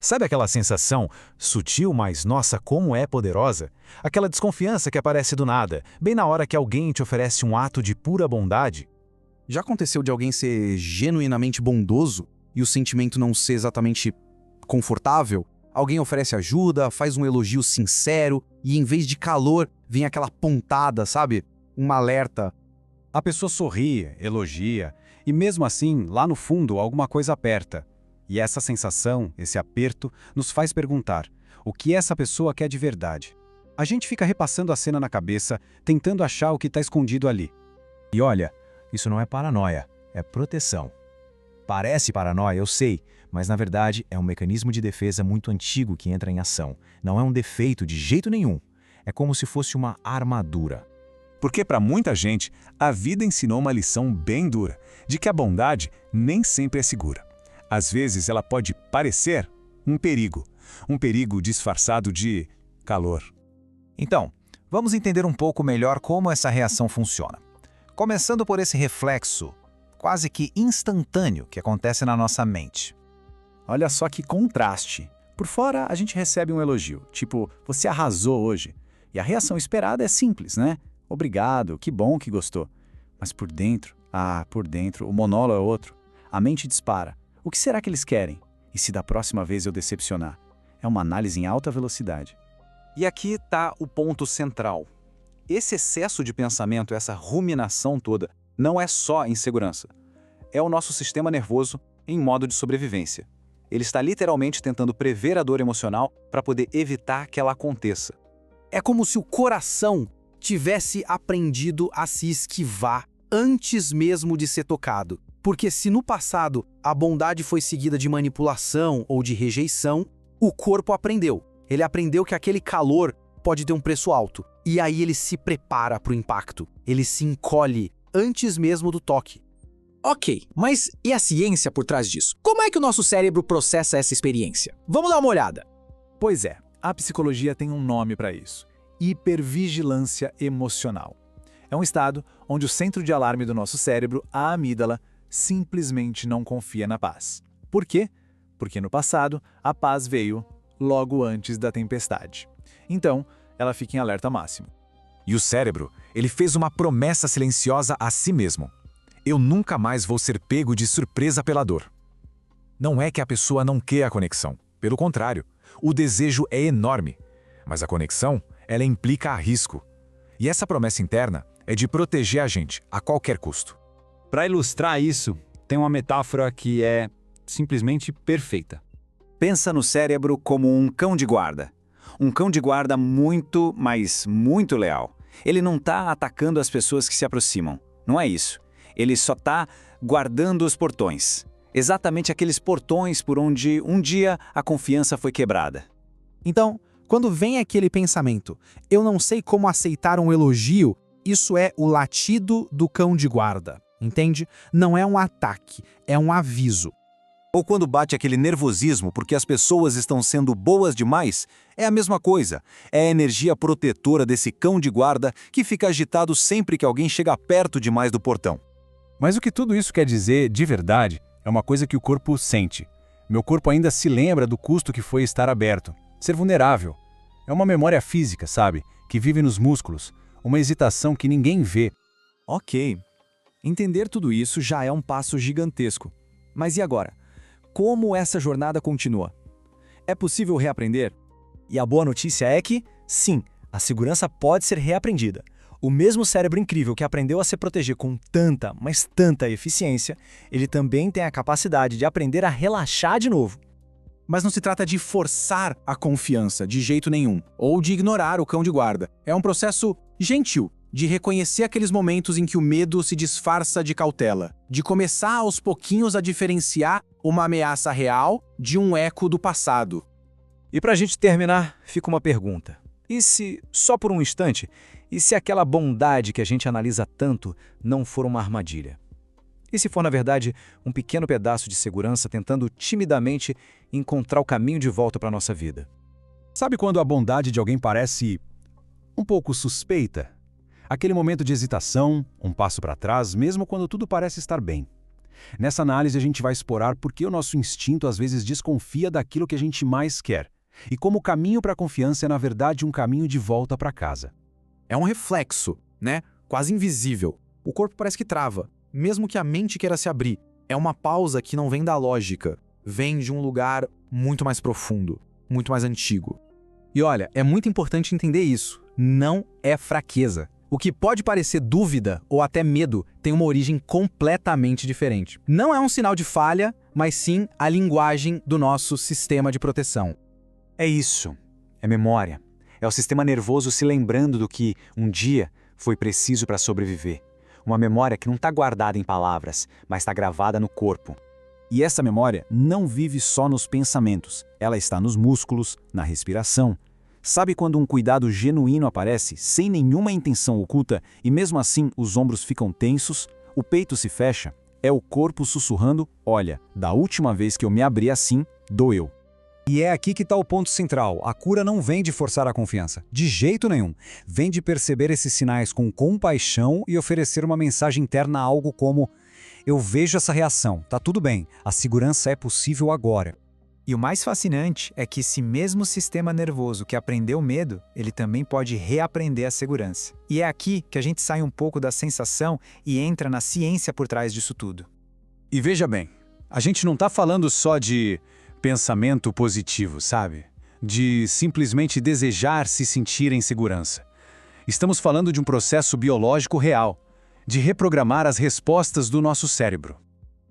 Sabe aquela sensação sutil, mas nossa, como é poderosa? Aquela desconfiança que aparece do nada, bem na hora que alguém te oferece um ato de pura bondade? Já aconteceu de alguém ser genuinamente bondoso e o sentimento não ser exatamente confortável? Alguém oferece ajuda, faz um elogio sincero e em vez de calor, vem aquela pontada, sabe? Um alerta. A pessoa sorri, elogia, e mesmo assim, lá no fundo, alguma coisa aperta. E essa sensação, esse aperto, nos faz perguntar: o que essa pessoa quer de verdade? A gente fica repassando a cena na cabeça, tentando achar o que está escondido ali. E olha, isso não é paranoia, é proteção. Parece paranoia, eu sei, mas na verdade é um mecanismo de defesa muito antigo que entra em ação. Não é um defeito de jeito nenhum. É como se fosse uma armadura. Porque para muita gente, a vida ensinou uma lição bem dura, de que a bondade nem sempre é segura. Às vezes ela pode parecer um perigo disfarçado de calor. Então, vamos entender um pouco melhor como essa reação funciona. Começando por esse reflexo quase que instantâneo que acontece na nossa mente. Olha só que contraste. Por fora, a gente recebe um elogio, tipo, você arrasou hoje. E a reação esperada é simples, né? Obrigado, que bom que gostou. Mas por dentro, o monólogo é outro. A mente dispara. O que será que eles querem? E se da próxima vez eu decepcionar? É uma análise em alta velocidade. E aqui está o ponto central. Esse excesso de pensamento, essa ruminação toda, não é só insegurança. É o nosso sistema nervoso em modo de sobrevivência. Ele está literalmente tentando prever a dor emocional para poder evitar que ela aconteça. É como se o coração tivesse aprendido a se esquivar antes mesmo de ser tocado. Porque se no passado a bondade foi seguida de manipulação ou de rejeição, o corpo aprendeu. Ele aprendeu que aquele calor pode ter um preço alto. E aí ele se prepara para o impacto. Ele se encolhe antes mesmo do toque. Ok, mas e a ciência por trás disso? Como é que o nosso cérebro processa essa experiência? Vamos dar uma olhada. Pois é, a psicologia tem um nome para isso: hipervigilância emocional. É um estado onde o centro de alarme do nosso cérebro, a amígdala, simplesmente não confia na paz. Por quê? Porque no passado, a paz veio logo antes da tempestade. Então, ela fica em alerta máximo. E o cérebro, ele fez uma promessa silenciosa a si mesmo. Eu nunca mais vou ser pego de surpresa pela dor. Não é que a pessoa não quer a conexão. Pelo contrário, o desejo é enorme. Mas a conexão, ela implica risco. E essa promessa interna é de proteger a gente a qualquer custo. Para ilustrar isso, tem uma metáfora que é simplesmente perfeita. Pensa no cérebro como um cão de guarda. Um cão de guarda muito, mas muito leal. Ele não está atacando as pessoas que se aproximam. Não é isso. Ele só está guardando os portões. Exatamente aqueles portões por onde um dia a confiança foi quebrada. Então, quando vem aquele pensamento, eu não sei como aceitar um elogio, isso é o latido do cão de guarda. Entende? Não é um ataque, é um aviso. Ou quando bate aquele nervosismo porque as pessoas estão sendo boas demais, é a mesma coisa. É a energia protetora desse cão de guarda que fica agitado sempre que alguém chega perto demais do portão. Mas o que tudo isso quer dizer, de verdade, é uma coisa que o corpo sente. Meu corpo ainda se lembra do custo que foi estar aberto, ser vulnerável. É uma memória física, sabe? Que vive nos músculos, uma hesitação que ninguém vê. Ok. Entender tudo isso já é um passo gigantesco. Mas e agora? Como essa jornada continua? É possível reaprender? E a boa notícia é que, sim, a segurança pode ser reaprendida. O mesmo cérebro incrível que aprendeu a se proteger com tanta, mas tanta eficiência, ele também tem a capacidade de aprender a relaxar de novo. Mas não se trata de forçar a confiança de jeito nenhum, ou de ignorar o cão de guarda. É um processo gentil, de reconhecer aqueles momentos em que o medo se disfarça de cautela, de começar aos pouquinhos a diferenciar uma ameaça real de um eco do passado. E para a gente terminar, fica uma pergunta. E se, só por um instante, e se aquela bondade que a gente analisa tanto não for uma armadilha? E se for, na verdade, um pequeno pedaço de segurança tentando timidamente encontrar o caminho de volta para a nossa vida? Sabe quando a bondade de alguém parece um pouco suspeita? Aquele momento de hesitação, um passo para trás, mesmo quando tudo parece estar bem. Nessa análise, a gente vai explorar por que o nosso instinto às vezes desconfia daquilo que a gente mais quer, e como o caminho para a confiança é, na verdade, um caminho de volta para casa. É um reflexo, né? Quase invisível. O corpo parece que trava, mesmo que a mente queira se abrir. É uma pausa que não vem da lógica, vem de um lugar muito mais profundo, muito mais antigo. E olha, é muito importante entender isso. Não é fraqueza. O que pode parecer dúvida ou até medo tem uma origem completamente diferente. Não é um sinal de falha, mas sim a linguagem do nosso sistema de proteção. É isso. É memória. É o sistema nervoso se lembrando do que, um dia, foi preciso para sobreviver. Uma memória que não está guardada em palavras, mas está gravada no corpo. E essa memória não vive só nos pensamentos. Ela está nos músculos, na respiração. Sabe quando um cuidado genuíno aparece, sem nenhuma intenção oculta, e mesmo assim os ombros ficam tensos, o peito se fecha? É o corpo sussurrando: olha, da última vez que eu me abri assim, doeu. E é aqui que está o ponto central. A cura não vem de forçar a confiança, de jeito nenhum. Vem de perceber esses sinais com compaixão e oferecer uma mensagem interna, algo como: eu vejo essa reação, tá tudo bem, a segurança é possível agora. E o mais fascinante é que esse mesmo sistema nervoso que aprendeu o medo, ele também pode reaprender a segurança. E é aqui que a gente sai um pouco da sensação e entra na ciência por trás disso tudo. E veja bem, a gente não está falando só de pensamento positivo, sabe? De simplesmente desejar se sentir em segurança. Estamos falando de um processo biológico real, de reprogramar as respostas do nosso cérebro.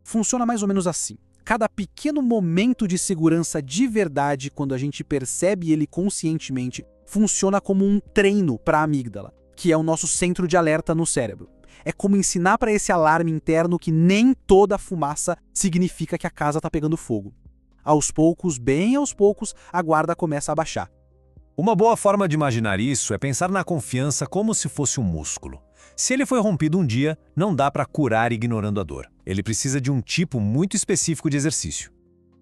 Funciona mais ou menos assim. Cada pequeno momento de segurança de verdade, quando a gente percebe ele conscientemente, funciona como um treino para a amígdala, que é o nosso centro de alerta no cérebro. É como ensinar para esse alarme interno que nem toda fumaça significa que a casa está pegando fogo. Aos poucos, bem aos poucos, a guarda começa a baixar. Uma boa forma de imaginar isso é pensar na confiança como se fosse um músculo. Se ele foi rompido um dia, não dá para curar ignorando a dor. Ele precisa de um tipo muito específico de exercício.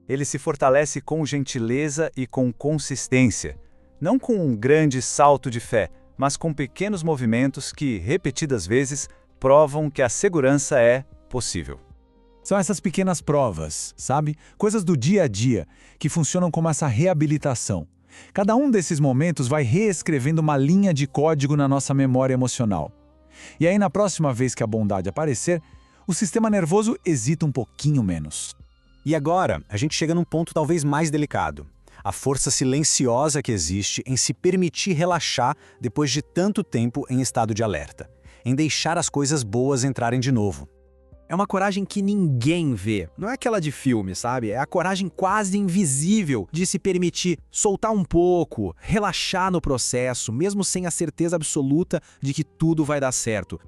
Ele se fortalece com gentileza e com consistência. Não com um grande salto de fé, mas com pequenos movimentos que, repetidas vezes, provam que a segurança é possível. São essas pequenas provas, sabe? Coisas do dia a dia, que funcionam como essa reabilitação. Cada um desses momentos vai reescrevendo uma linha de código na nossa memória emocional. E aí, na próxima vez que a bondade aparecer, o sistema nervoso hesita um pouquinho menos. E agora, a gente chega num ponto talvez mais delicado. A força silenciosa que existe em se permitir relaxar depois de tanto tempo em estado de alerta. Em deixar as coisas boas entrarem de novo. É uma coragem que ninguém vê. Não é aquela de filme, sabe? É a coragem quase invisível de se permitir soltar um pouco, relaxar no processo, mesmo sem a certeza absoluta de que tudo vai dar certo.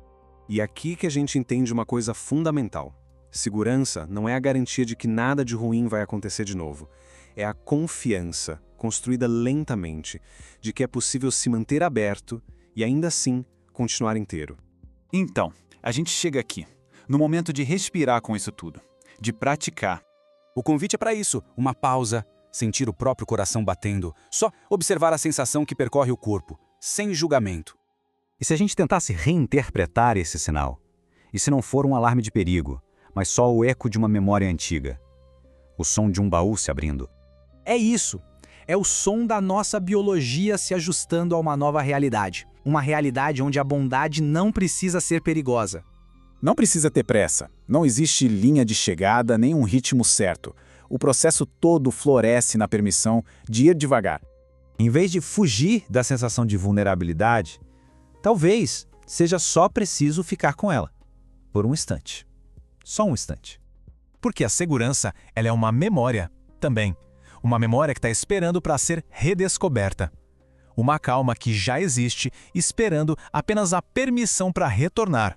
E aqui que a gente entende uma coisa fundamental. Segurança não é a garantia de que nada de ruim vai acontecer de novo. É a confiança, construída lentamente, de que é possível se manter aberto e ainda assim continuar inteiro. Então, a gente chega aqui, no momento de respirar com isso tudo, de praticar. O convite é para isso, uma pausa, sentir o próprio coração batendo, só observar a sensação que percorre o corpo, sem julgamento. E se a gente tentasse reinterpretar esse sinal? E se não for um alarme de perigo, mas só o eco de uma memória antiga? O som de um baú se abrindo? É isso. É o som da nossa biologia se ajustando a uma nova realidade. Uma realidade onde a bondade não precisa ser perigosa. Não precisa ter pressa. Não existe linha de chegada nem um ritmo certo. O processo todo floresce na permissão de ir devagar. Em vez de fugir da sensação de vulnerabilidade, talvez seja só preciso ficar com ela. Por um instante. Só um instante. Porque a segurança, ela é uma memória também. Uma memória que está esperando para ser redescoberta. Uma calma que já existe, esperando apenas a permissão para retornar.